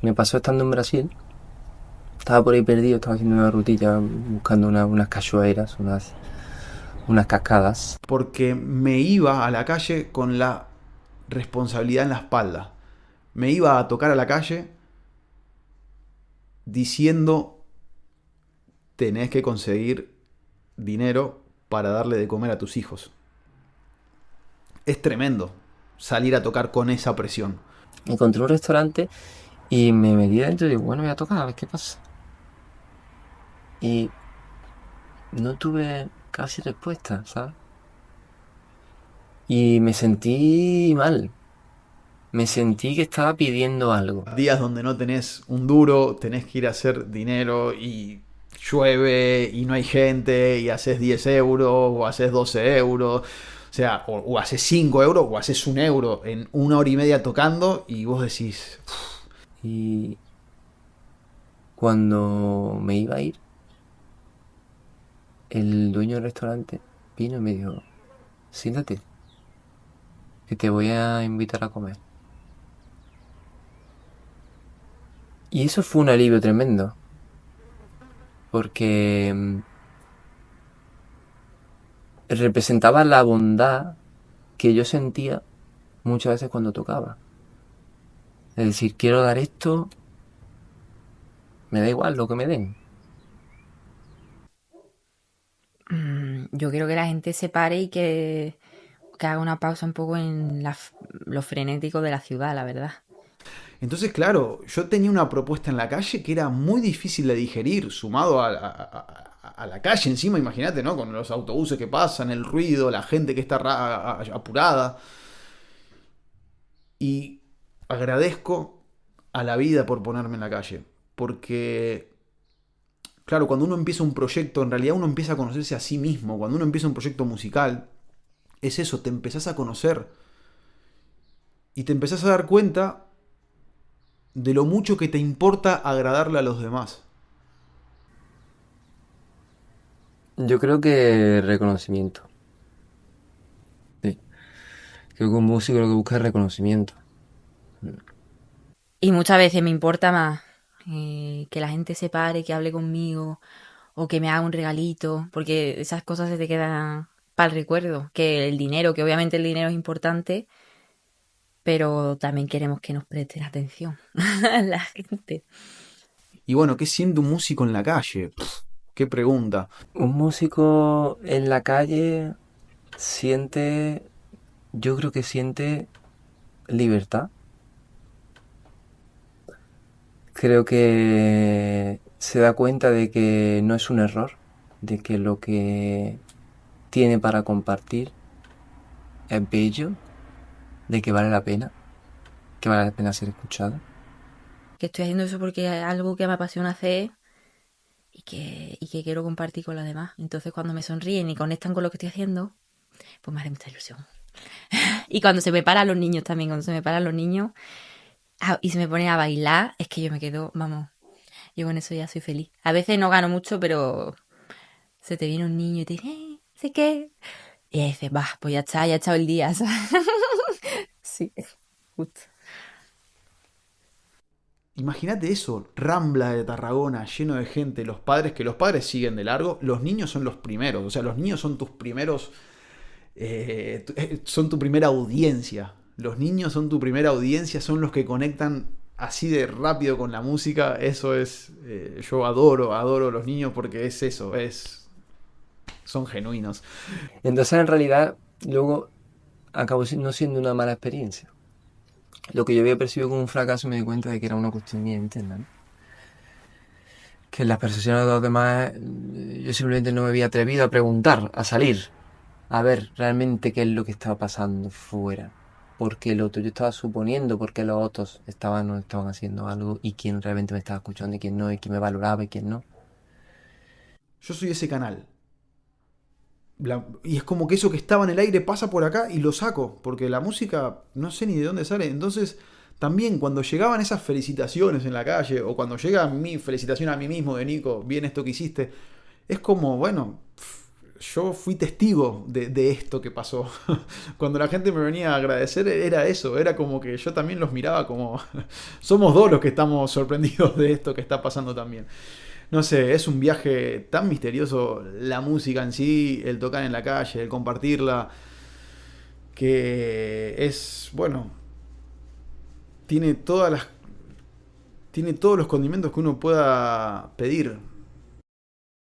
Me pasó estando en Brasil. Estaba por ahí perdido, estaba haciendo una rutilla buscando unas cachoeiras, unas cascadas. Porque me iba a la calle con la responsabilidad en la espalda. Me iba a tocar a la calle diciendo tenés que conseguir dinero para darle de comer a tus hijos. Es tremendo salir a tocar con esa presión. Encontré un restaurante y me metí dentro y digo, bueno, voy a tocar a ver qué pasa. Y no tuve casi respuesta, ¿sabes? Y me sentí mal. Me sentí que estaba pidiendo algo. Días donde no tenés un duro, tenés que ir a hacer dinero y llueve y no hay gente y haces 10 euros o haces 12 euros. O sea, o haces 5 euros o haces 1 euro en 1 hora y media tocando y vos decís, Y cuando me iba a ir, el dueño del restaurante vino y me dijo, siéntate, que te voy a invitar a comer. Y eso fue un alivio tremendo, porque representaba la bondad que yo sentía muchas veces cuando tocaba. Es decir, quiero dar esto, me da igual lo que me den. Yo quiero que la gente se pare y que haga una pausa un poco en lo frenético de la ciudad, la verdad. entonces, claro, yo tenía una propuesta en la calle que era muy difícil de digerir, sumado a la calle encima, imagínate, ¿no? Con los autobuses que pasan, el ruido, la gente que está apurada. Y agradezco a la vida por ponerme en la calle. Porque, claro, cuando uno empieza un proyecto, en realidad uno empieza a conocerse a sí mismo. Cuando uno empieza un proyecto musical, es eso, te empezás a conocer. Y te empezás a dar cuenta de lo mucho que te importa agradarle a los demás. Yo creo que reconocimiento. Sí. Creo que un músico lo que busca es reconocimiento. Y muchas veces me importa más que la gente se pare, que hable conmigo o que me haga un regalito, porque esas cosas se te quedan para el recuerdo, que el dinero, que obviamente el dinero es importante, pero también queremos que nos presten atención la gente. Y bueno, ¿qué siente un músico en la calle? Qué pregunta. Un músico en la calle siente, yo creo que siente libertad. Creo que se da cuenta de que no es un error, de que lo que tiene para compartir es bello, de que vale la pena ser escuchado. Que estoy haciendo eso porque es algo que me apasiona hacer y que quiero compartir con los demás. Entonces cuando me sonríen y conectan con lo que estoy haciendo, pues me hace mucha ilusión. Y cuando se me paran los niños también, cuando se me paran los niños y se me ponen a bailar, es que yo me quedo, vamos, yo con eso ya soy feliz. A veces no gano mucho, pero se te viene un niño y te dice, sé qué. Y dices, va, pues ya está, ya he echado el día, ¿sabes? Sí, justo. Imagínate eso, Rambla de Tarragona, lleno de gente, los padres, que los padres siguen de largo, los niños son los primeros, o sea, los niños son tus primeros, son tu primera audiencia. Los niños son tu primera audiencia, son los que conectan así de rápido con la música. Eso es, yo adoro los niños porque es eso, son genuinos. Entonces en realidad luego acabó no siendo una mala experiencia. Lo que yo había percibido como un fracaso me di cuenta de que era una cuestión mía interna, ¿no? Que en las percepciones de los demás yo simplemente no me había atrevido a preguntar, a salir, a ver realmente qué es lo que estaba pasando fuera. Porque el otro, yo estaba suponiendo por qué los otros estaban o no estaban haciendo algo y quién realmente me estaba escuchando y quién no, y quién me valoraba y quién no. Yo soy ese canal. Y es como que eso que estaba en el aire pasa por acá y lo saco, porque la música no sé ni de dónde sale. Entonces, también cuando llegaban esas felicitaciones en la calle, o cuando llega mi felicitación a mí mismo de Nico, bien esto que hiciste, es como, bueno, yo fui testigo de esto que pasó. Cuando la gente me venía a agradecer era eso, era como que yo también los miraba como somos dos los que estamos sorprendidos de esto que está pasando también. No sé, es un viaje tan misterioso la música en sí, el tocar en la calle, el compartirla, que es, bueno, tiene todas las tiene todos los condimentos que uno pueda pedir